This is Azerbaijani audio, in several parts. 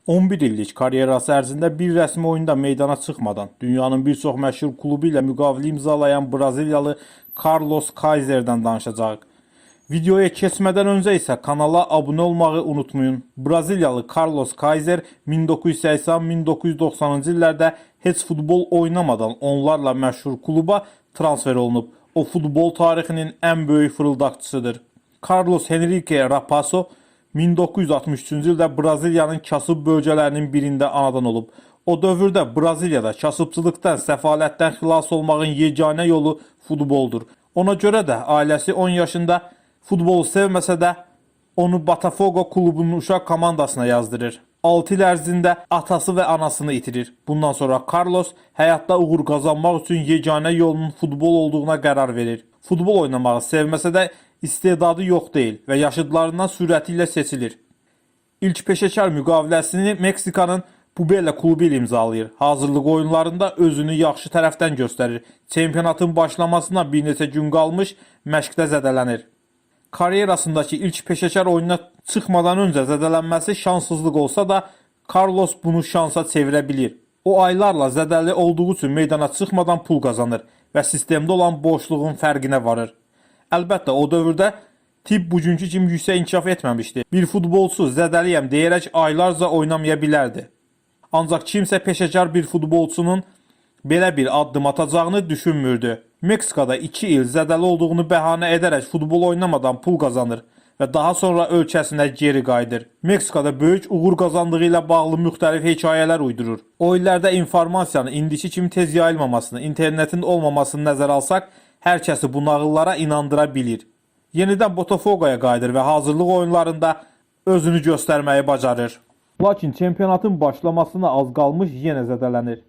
11 illik karyerası ərzində bir rəsmi oyunda meydana çıxmadan dünyanın bir çox məşhur klubu ilə müqavilə imzalayan Braziliyalı Carlos Kaiser'dən danışacağıq. Videoya keçmədən öncə isə kanala abunə olmağı unutmayın. Braziliyalı Carlos Kaiser 1980-1990-cı illərdə heç futbol oynamadan onlarla məşhur kluba transfer olunub. O futbol tarixinin ən böyük fırıldaqçısıdır. Carlos Henrique Rapasso 1963-cü ildə Braziliyanın kasıb bölgələrinin birində anadan olub. O dövrdə Braziliyada kasıbçılıqdan, səfalətdən xilas olmağın yeganə yolu futboldur. Ona görə də ailəsi 10 yaşında futbolu sevməsə də onu Botafogo klubunun uşaq komandasına yazdırır. 6 il ərzində atası və anasını itirir. Bundan sonra Carlos həyatda uğur qazanmaq üçün yeganə yolunun futbol olduğuna qərar verir. Futbol oynamağı sevməsə də istedadı yox deyil və yaşıdlarından sürəti ilə seçilir. İlk peşəkar müqaviləsini Meksikanın Puebla klubu ilə imzalayır. Hazırlıq oyunlarında özünü yaxşı tərəfdən göstərir. Çempionatın başlamasına bir neçə gün qalmış məşqdə zədələnir. Karyerasındakı ilk peşəkar oyununa çıxmadan öncə zədələnməsi şanssızlıq olsa da Carlos bunu şansa çevirə bilir. O aylarla zədəli olduğu üçün meydana çıxmadan pul qazanır və sistemdə olan boşluğun fərqinə varır. Əlbəttə o dövrdə tibb bugünkü kimi yüksək inkişaf etməmişdi. Bir futbolçu zədəliyəm deyərək aylarca oynamaya bilərdi. Ancaq kimsə peşəkar bir futbolçunun belə bir addım atacağını düşünmürdü. Meksikada 2 il zədəli olduğunu bəhanə edərək futbol oynamadan pul qazanır və daha sonra ölkəsinə geri qayıdır. Meksikada böyük uğur qazandığı ilə bağlı müxtəlif hekayələr uydurur. O illərdə informasiyanın indiki kimi tez yayılmamasını, internetin olmamasını nəzərə alsaq, hər kəsi bu nağıllara inandıra bilir. Yenidən Botafogo'ya qayıdır və hazırlıq oyunlarında özünü göstərməyi bacarır. Lakin çempionatın başlamasına az qalmış yenə zədələnir.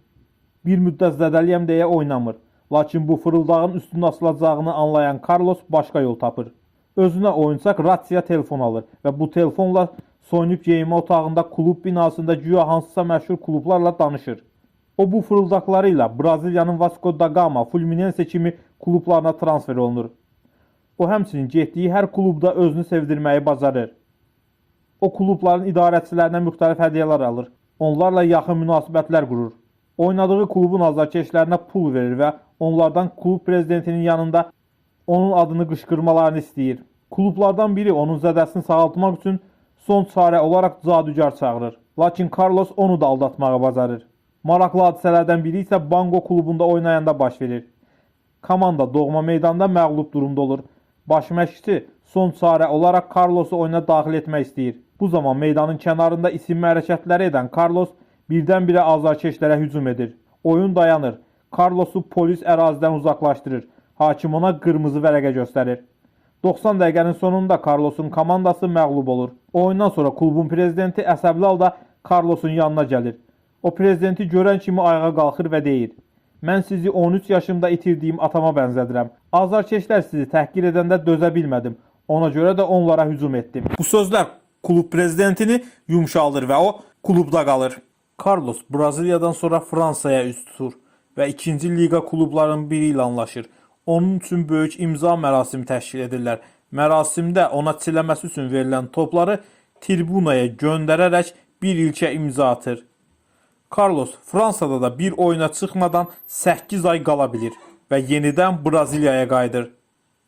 Bir müddət zədəliyəm deyə oynamır. Lakin bu fırıldağın üstünə asılacağını anlayan Carlos başqa yol tapır. Özünə oyuncaq ratsiya telefon alır və bu telefonla soyunub geyinmə otağında klub binasında güya hansısa məşhur klublarla danışır. O bu fırıldaqlarıyla Braziliyanın Vasco da Gama, Fluminense kimi klublarına transfer olunur. O həmçinin getdiyi hər klubda özünü sevdirməyi bacarır. O klubların idarəçilərinə müxtəlif hədiyyələr alır. Onlarla yaxın münasibətlər qurur. Oynadığı klubun azarkeşlərinə pul verir və onlardan klub prezidentinin yanında onun adını qışqırmalarını istəyir. Klublardan biri onun zədəsini sağaltmaq üçün son çarə olaraq cadügar çağırır. Lakin Carlos onu da aldatmağı bacarır. Maraqlı hadisələrdən biri isə Bango klubunda oynayanda baş verir. Komanda doğma meydanda məğlub durumda olur. Baş məşqçi son çarə olaraq Carlos'u oyuna daxil etmək istəyir. Bu zaman meydanın kənarında isinmə hərəkətləri edən Carlos birdən-birə azarkeşlərə hücum edir. Oyun dayanır. Carlos'u polis ərazidən uzaqlaşdırır. Hakim ona qırmızı vərəqə göstərir. 90 dəqiqənin sonunda Carlos'un komandası məğlub olur. Oyundan sonra klubun prezidenti əsəbli halda Carlos'un yanına gəlir. O prezidenti görən kimi ayağa qalxır və deyir: "Mən sizi 13 yaşımda itirdiyim atama bənzədirəm. Azarkeşlər sizi təhqir edəndə dözə bilmədim. Ona görə də onlara hücum etdim." Bu sözlər klub prezidentini yumşaldır və o klubda qalır. Carlos Braziliyadan sonra Fransaya üz tutur və 2-ci liqa klublarının biri ilə anlaşır. Onun üçün böyük imza mərasimi təşkil edirlər. Mərasimdə ona çiləməsi üçün verilən topları tribunaya göndərərək bir ilkə imza atır. Carlos Fransada da bir oyuna çıxmadan 8 ay qala bilir və yenidən Braziliyaya qayıdır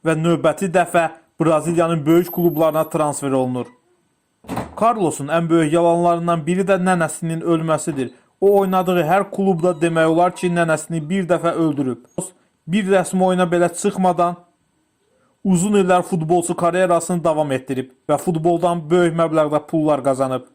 və növbəti dəfə Braziliyanın böyük klublarına transfer olunur. Carlos'un ən böyük yalanlarından biri də nənəsinin ölməsidir. O oynadığı hər klubda demək olar ki, nənəsini bir dəfə öldürüb. Bir rəsmi oyuna belə çıxmadan uzun illər futbolçu karyerasını davam etdirib və futboldan böyük məbləğdə pullar qazanıb.